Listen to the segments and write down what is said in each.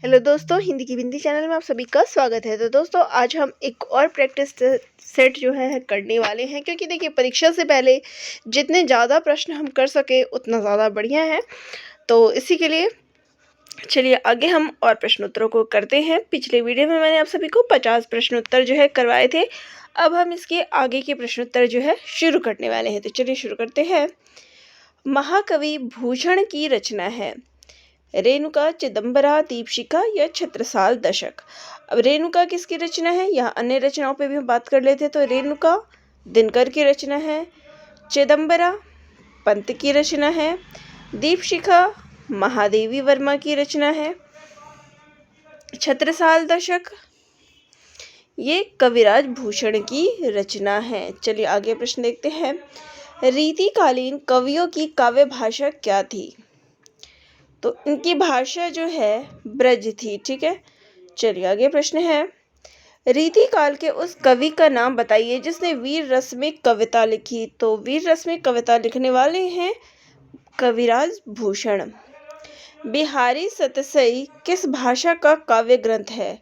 Hello दोस्तों, हिंदी की बिंदी channel में आप सभी का स्वागत है। तो दोस्तों आज हम एक और प्रैक्टिस सेट जो है करने वाले हैं, क्योंकि देखिए परीक्षा से पहले जितने ज़्यादा प्रश्न हम कर सके उतना ज़्यादा बढ़िया है। तो इसी के लिए चलिए आगे हम और प्रश्नोत्तरों को करते हैं। पिछले वीडियो में मैंने आप सभी को 50 प्रश्नोत्तर जो है करवाए थे। अब हम इसके आगे के प्रश्नोत्तर जो है शुरू करने वाले हैं। तो चलिए शुरू करते हैं। महाकवि भूषण की रचना है रेणुका, चिदंबरा, दीपशिखा या छत्रसाल दशक। अब रेणुका किसकी रचना है, यहाँ अन्य रचनाओं पे भी हम बात कर लेते हैं। तो रेणुका दिनकर की रचना है, चिदंबरा पंत की रचना है, दीपशिखा महादेवी वर्मा की रचना है, छत्रसाल दशक ये कविराज भूषण की रचना है। चलिए आगे प्रश्न देखते हैं। रीतिकालीन कवियों की काव्य भाषा क्या थी? तो इनकी भाषा जो है ब्रज थी। ठीक है, चलिए आगे प्रश्न है। रीतिकाल के उस कवि का नाम बताइए जिसने वीर रस में कविता लिखी। तो वीर रस में कविता लिखने वाले हैं कविराज भूषण। बिहारी सतसई किस भाषा का काव्य ग्रंथ है?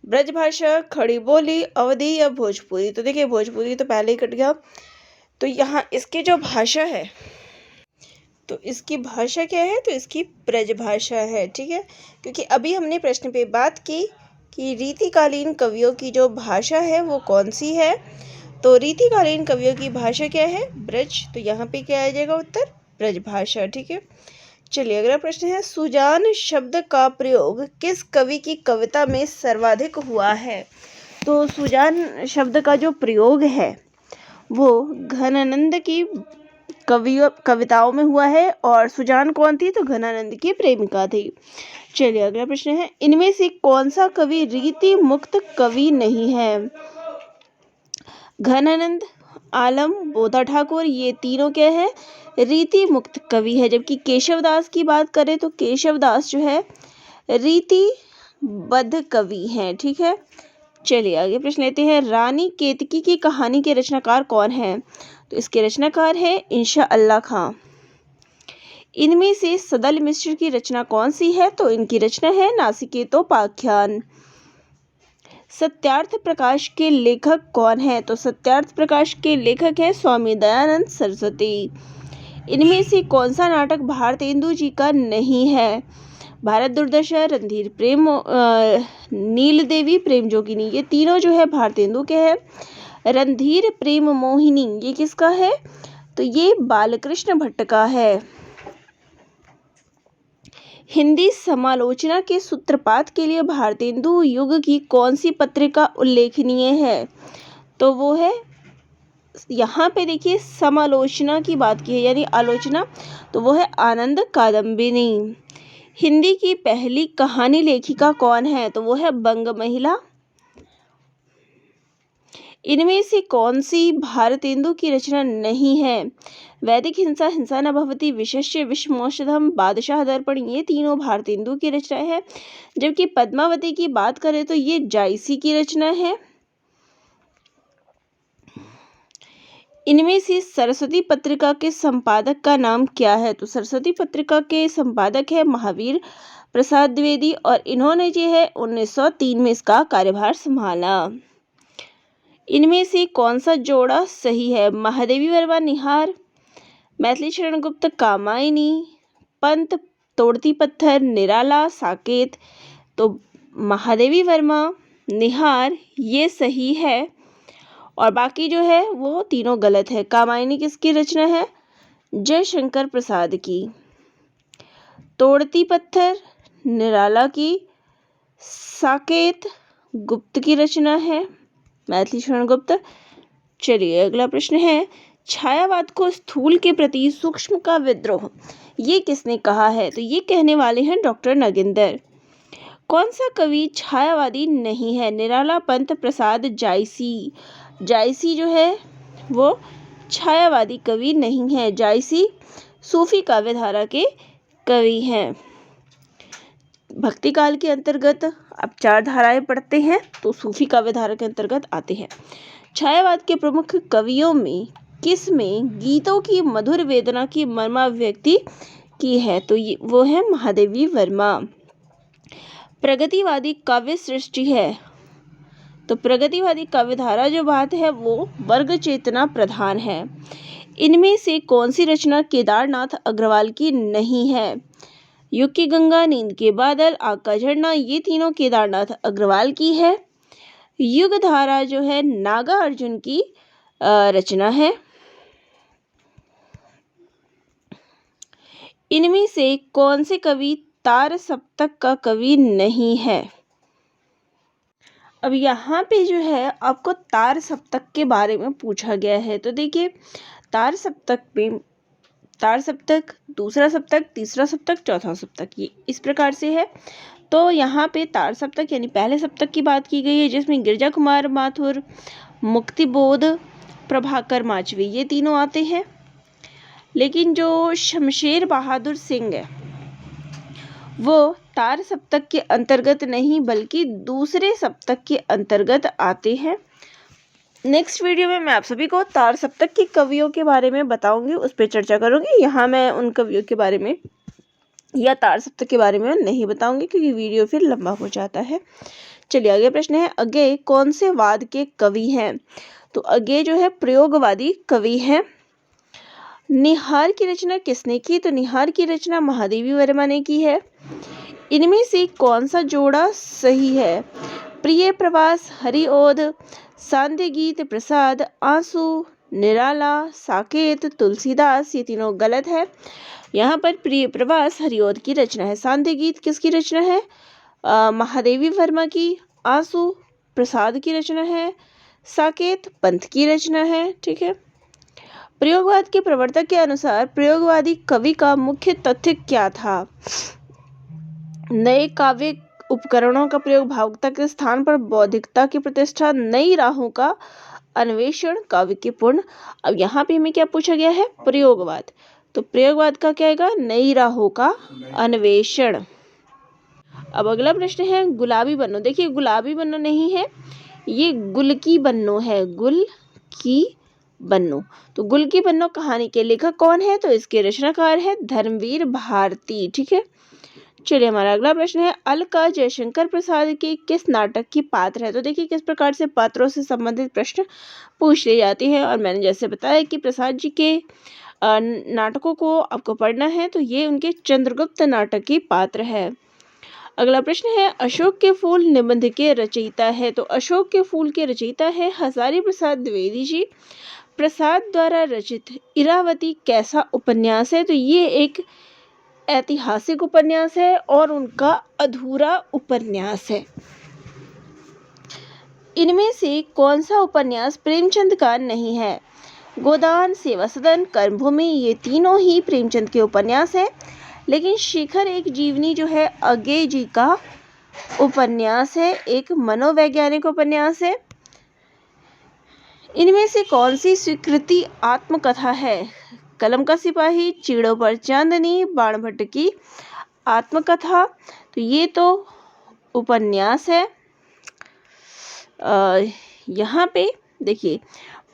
ब्रज भाषा, खड़ी बोली, अवधी या भोजपुरी? तो देखिए भोजपुरी तो पहले ही कट गया। तो यहाँ इसकी जो भाषा है, तो इसकी भाषा क्या है? तो इसकी ब्रज भाषा है। ठीक है, क्योंकि अभी हमने प्रश्न पे बात की कि रीतिकालीन कवियों की जो भाषा है वो कौन सी है। तो रीतिकालीन कवियों की भाषा क्या है? ब्रज। तो यहाँ पे क्या आ जाएगा उत्तर? ब्रज भाषा। ठीक है, चलिए अगला प्रश्न है। सुजान शब्द का प्रयोग किस कवि की कविता में सर्वाधिक हुआ है? तो सुजान शब्द का जो प्रयोग है वो घनानंद की कविताओं में हुआ है। और सुजान कौन थी? तो घनानंद की प्रेमिका थी। चलिए अगला प्रश्न है। इनमें से कौन सा कवि रीति मुक्त कवि नहीं है? घनानंद, आलम, बोधा ठाकुर ये तीनों क्या है? रीति मुक्त कवि है। जबकि केशवदास की बात करें तो केशवदास जो है रीतिबद्ध कवि हैं। ठीक है, चलिए आगे प्रश्न लेते हैं। रानी केतकी की कहानी के रचनाकार कौन है? तो इसके रचनाकार है इंशा अल्लाह खां। इनमें से सदल मिश्र की रचना कौन सी है? तो इनकी रचना है नासिकेतोपाख्यान। सत्यार्थ प्रकाश के लेखक कौन है? तो सत्यार्थ प्रकाश के लेखक है स्वामी दयानंद सरस्वती। इनमें से कौन सा नाटक भारतेंदु जी का नहीं है? भारत दुर्दशा, रणधीर प्रेम, नील देवी, प्रेम जोगिनी ये तीनों जो है भारतेंदु के हैं। रणधीर प्रेम मोहिनी ये किसका है? तो ये बालकृष्ण भट्ट का है। हिंदी समालोचना के सूत्रपात के लिए भारतेंदु युग की कौन सी पत्रिका उल्लेखनीय है? तो वो है, यहाँ पे देखिए समालोचना की बात की है यानी आलोचना, तो वो है आनंद कादम्बिनी। हिंदी की पहली कहानी लेखिका कौन है? तो वो है बंग महिला। इनमें से कौन सी भारतेंदु की रचना नहीं है? वैदिक हिंसा, हिंसा न भवति, विशेष्य, विषमोषधम, बादशाह दर्पण ये तीनों भारतेंदु की रचना है। जबकि पद्मावती की बात करें तो ये जायसी की रचना है। इनमें से सरस्वती पत्रिका के संपादक का नाम क्या है? तो सरस्वती पत्रिका के संपादक है महावीर प्रसाद द्विवेदी और इन्होंने जो है 1903 में इसका कार्यभार संभाला। इनमें से कौन सा जोड़ा सही है? महादेवी वर्मा निहार, मैथिली शरण गुप्त कामायनी, पंत तोड़ती पत्थर, निराला साकेत। तो महादेवी वर्मा निहार ये सही है और बाकी जो है वो तीनों गलत है। कामायनी किसकी रचना है? जयशंकर प्रसाद की। तोड़ती पत्थर निराला की, साकेत गुप्त की रचना है, मैथिली शरण गुप्त। चलिए अगला प्रश्न है। छायावाद को स्थूल के प्रति सूक्ष्म का विद्रोह ये किसने कहा है? तो ये कहने वाले हैं डॉक्टर नगेंद्र। कौन सा कवि छायावादी नहीं है? निराला, पंत, प्रसाद, जायसी। जायसी जो है वो छायावादी कवि नहीं है। जायसी सूफी काव्यधारा के कवि हैं। भक्ति काल के अंतर्गत अब 4 धाराएं पढ़ते हैं तो सूफी काव्यधारा के अंतर्गत आते हैं। छायावाद के प्रमुख कवियों में किस में गीतों की मधुर वेदना की मर्माभिव्यक्ति की है? तो ये वो है महादेवी वर्मा। प्रगतिवादी काव्य सृष्टि है? तो प्रगतिवादी काव्यधारा जो बात है वो वर्ग चेतना प्रधान है। इनमें से कौन सी रचना केदारनाथ अग्रवाल की नहीं है? युग की गंगा, नींद के बादल, आग का झरना, ये तीनों केदारनाथ अग्रवाल की है। युग धारा जो है नागार्जुन की रचना है। इनमें से कौन से कवि तार सप्तक का कवि नहीं है? अब यहाँ पे जो है आपको तार सप्तक के बारे में पूछा गया है। तो देखिए तार सप्तक में तार सप्तक, दूसरा सप्तक, तीसरा सप्तक, चौथा सप्तक, ये इस प्रकार से है। तो यहाँ पे तार सप्तक यानी पहले सप्तक की बात की गई है, जिसमें गिरजा कुमार माथुर, मुक्तिबोध, प्रभाकर माचवी ये तीनों आते हैं। लेकिन जो शमशेर बहादुर सिंह है वो तार सप्तक के अंतर्गत नहीं बल्कि दूसरे सप्तक के अंतर्गत आते हैं। नेक्स्ट वीडियो में मैं आप सभी को तार सप्तक के कवियों के बारे में बताऊंगी, उस पर चर्चा करूंगी। यहाँ मैं उन कवियों के बारे में या तार सप्तक के बारे में नहीं बताऊंगी क्योंकि वीडियो फिर लंबा हो जाता है। चलिए आगे प्रश्न है, अज्ञेय कौन से वाद के कवि हैं? तो अज्ञेय जो है प्रयोगवादी कवि हैं। निहार की रचना किसने की? तो निहार की रचना महादेवी वर्मा ने की है। इनमें से कौन सा जोड़ा सही है? प्रिय प्रवास, हरिओद, सांध्य गीत, प्रसाद, आंसू, निराला, साकेत, तुलसीदास, ये तीनों गलत है। यहाँ पर प्रिय प्रवास हरिओद की रचना है। सांध्य गीत किसकी रचना है? महादेवी वर्मा की। आंसू प्रसाद की रचना है। साकेत पंत की रचना है। ठीक है। प्रयोगवाद के प्रवर्तक के अनुसार प्रयोगवादी कवि का मुख्य तथ्य क्या था? नए काव्य उपकरणों का प्रयोग, भावुकता के स्थान पर बौद्धिकता की प्रतिष्ठा, नई राहों का अन्वेषण, काव्य के पूर्ण। अब यहाँ पे हमें क्या पूछा गया है? प्रयोगवाद। तो प्रयोगवाद का क्या आएगा? नई राहों का अन्वेषण। अब अगला प्रश्न है, गुलाबी बन्नो। देखिए गुलाबी बन्नो नहीं है, ये गुल की बन्नो है। गुल की बन्नो। तो गुल की बन्नो कहानी के लेखक कौन है? तो इसके रचनाकार है धर्मवीर भारती। ठीक है। चलिए हमारा अगला प्रश्न है, अलका जयशंकर प्रसाद के किस नाटक की पात्र है? तो देखिए किस प्रकार से पात्रों से संबंधित प्रश्न पूछ लिए जाते हैं। और मैंने जैसे बताया कि प्रसाद जी के नाटकों को आपको पढ़ना है, तो ये उनके चंद्रगुप्त नाटक की पात्र है। अगला प्रश्न है, अशोक के फूल निबंध के रचयिता है? तो अशोक के फूल के रचयिता है हजारी प्रसाद द्विवेदी जी। प्रसाद द्वारा रचित इरावती कैसा उपन्यास है? तो ये एक ऐतिहासिक उपन्यास है और उनका अधूरा उपन्यास है। इनमें से कौन सा उपन्यास प्रेमचंद का नहीं है? गोदान, सेवा सदन, कर्मभूमि, ये तीनों ही प्रेमचंद के उपन्यास हैं। लेकिन शिखर एक जीवनी जो है अज्ञेय जी का उपन्यास है, एक मनोवैज्ञानिक उपन्यास है। इनमें से कौन सी स्वीकृति आत्मकथा है? कलम का सिपाही, चीड़ों पर चांदनी, बाणभट्ट की आत्मकथा। तो ये तो उपन्यास है। यहाँ पे देखिए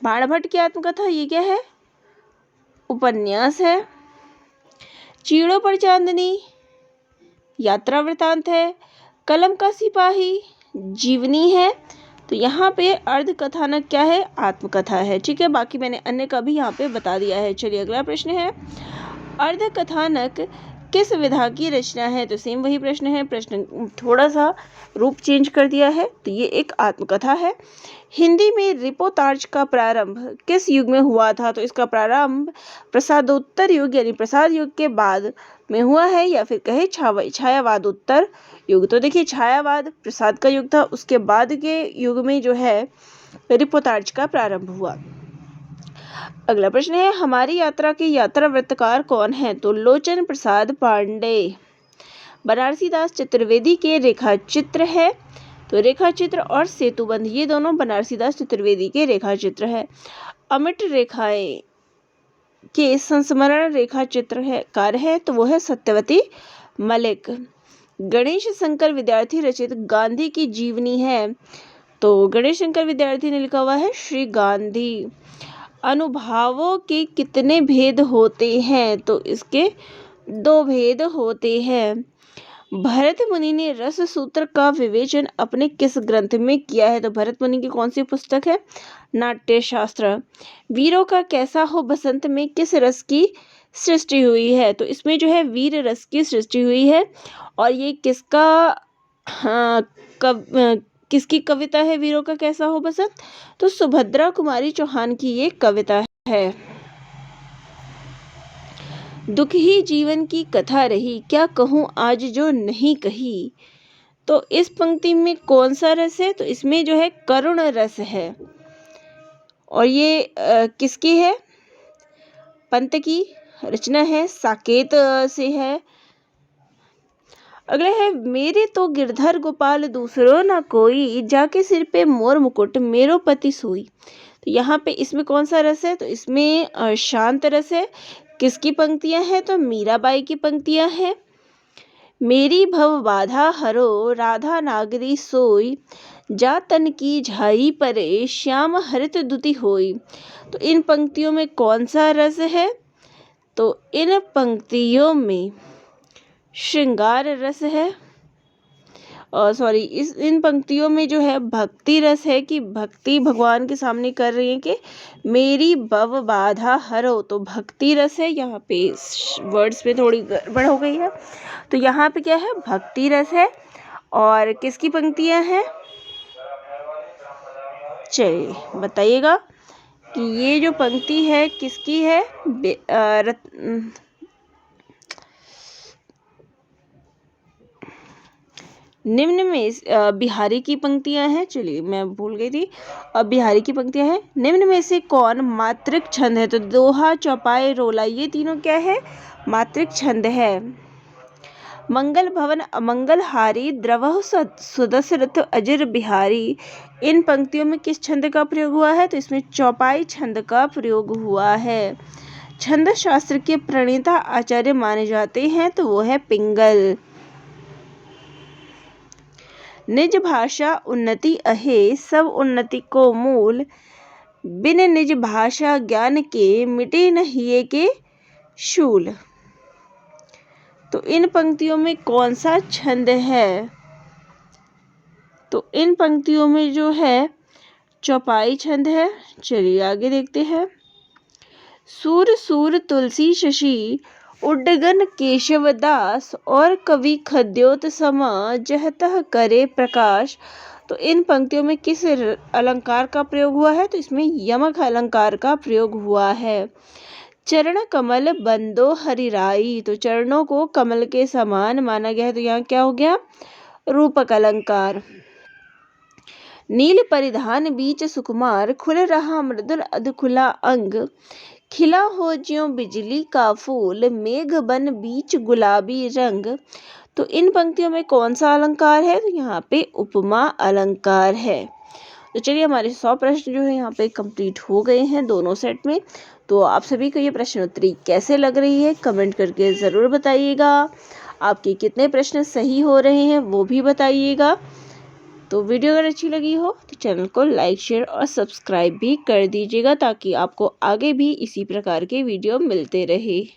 बाणभट्ट की आत्मकथा ये क्या है? उपन्यास है। चीड़ों पर चांदनी यात्रा वृतांत है। कलम का सिपाही जीवनी है। तो यहाँ पे अर्ध कथानक क्या है? आत्मकथा है। ठीक है। बाकी मैंने अन्य का भी यहाँ पे बता दिया है। चलिए अगला प्रश्न है, अर्ध कथानक किस विधा की रचना है? तो सेम वही प्रश्न है, प्रश्न थोड़ा सा रूप चेंज कर दिया है। तो ये एक आत्मकथा है। हिंदी में रिपोर्ताज का प्रारंभ किस युग में हुआ था? तो इसका प्रारंभ प्रसादोत्तर युग यानी प्रसाद युग के बाद में हुआ है, या फिर कहे छायावादोत्तर युग। तो देखिए छायावाद प्रसाद का युग था, उसके बाद के युग में जो है रिपोर्ताज का प्रारंभ हुआ। अगला प्रश्न है, हमारी यात्रा के यात्रा वृत्तकार कौन है? तो लोचन प्रसाद पांडे। बनारसी दास चतुर्वेदी के रेखा चित्र है। तो रेखा चित्र और सेतुबंध ये दोनों बनारसी दास चतुर्वेदी के रेखा चित्र है। अमिट रेखाएं के संस्मरण रेखा चित्र है कार है, तो वो है सत्यवती मलिक। गणेश शंकर विद्यार्थी रचित गांधी की जीवनी है। तो गणेश शंकर विद्यार्थी ने लिखा हुआ है श्री गांधी। अनुभावों के कितने भेद होते हैं? तो इसके 2 भेद होते हैं। भरत मुनि ने रस सूत्र का विवेचन अपने किस ग्रंथ में किया है? तो भरत मुनि की कौन सी पुस्तक है? नाट्य शास्त्र। वीरों का कैसा हो बसंत में किस रस की सृष्टि हुई है? तो इसमें जो है वीर रस की सृष्टि हुई है। और ये किसका किसकी कविता है वीरों का कैसा हो बसंत? तो सुभद्रा कुमारी चौहान की ये कविता है। दुख ही जीवन की कथा रही, क्या कहूँ आज जो नहीं कही। तो इस पंक्ति में कौन सा रस है? तो इसमें जो है करुण रस है। और ये किसकी है? पंत की रचना है, साकेत से है। अगला है, मेरे तो गिरधर गोपाल दूसरो ना कोई, जाके सिर पे मोर मुकुट मेरो पति सोई। तो यहाँ पे इसमें कौन सा रस है? तो इसमें शांत रस है। किसकी पंक्तियां हैं? तो मीराबाई की पंक्तियां हैं। मेरी भव बाधा हरो राधा नागरी सोई, जा तन की झाई परे श्याम हरित दुति होई। तो इन पंक्तियों में कौन सा रस है? तो इन पंक्तियों में श्रृंगार रस है। इन पंक्तियों में जो है भक्ति रस है कि भक्ति भगवान के सामने कर रही है कि मेरी भव बाधा हरो। तो भक्ति रस है। यहाँ पे वर्ड्स में थोड़ी गड़बड़ हो गई है। तो यहाँ पे क्या है? भक्ति रस है। और किसकी पंक्तियाँ हैं? चलिए बताइएगा कि ये जो पंक्ति है किसकी है? निम्न में बिहारी की पंक्तियां हैं। चलिए मैं भूल गई थी। अब बिहारी की पंक्तियां हैं। निम्न में से कौन मात्रिक छंद है? तो दोहा, चौपाई, रोला, ये तीनों क्या है? मात्रिक छंद है। मंगल भवन अमंगल हारी, द्रवहु सुदशरथ अजिर बिहारी। इन पंक्तियों में किस छंद का प्रयोग हुआ है? तो इसमें चौपाई छंद का प्रयोग हुआ है। छंद शास्त्र के प्रणेता आचार्य माने जाते हैं तो वो है पिंगल। निज भाषा उन्नति अहे, सब उन्नति को मूल, बिन निज भाषा ज्ञान के मिटे न हिये के शूल। तो इन पंक्तियों में कौन सा छंद है? तो इन पंक्तियों में जो है चौपाई छंद है। चलिए आगे देखते हैं। सूर सूर तुलसी शशि, उड्डगन केशव दास, और कवि खद्योत समा, जहतः करे प्रकाश। तो इन पंक्तियों में किस अलंकार का प्रयोग हुआ है? तो इसमें यमक अलंकार का प्रयोग हुआ है। चरण कमल बंदो हरिराई। तो चरणों को कमल के समान माना गया है। तो यहाँ क्या हो गया? रूपक अलंकार। नील परिधान बीच सुकुमार, खुल रहा मृदुल अधखुला अंग, खिला हो ज्यों बिजली का फूल, मेघ बन बीच गुलाबी रंग। तो इन पंक्तियों में कौन सा अलंकार है? तो यहाँ पे उपमा अलंकार है। तो चलिए हमारे 100 प्रश्न जो है यहाँ पे कंप्लीट हो गए हैं दोनों सेट में। तो आप सभी को ये प्रश्नोत्तरी कैसे लग रही है कमेंट करके ज़रूर बताइएगा। आपके कितने प्रश्न सही हो रहे हैं वो भी बताइएगा। तो वीडियो अगर अच्छी लगी हो तो चैनल को लाइक, शेयर और सब्सक्राइब भी कर दीजिएगा ताकि आपको आगे भी इसी प्रकार के वीडियो मिलते रहे।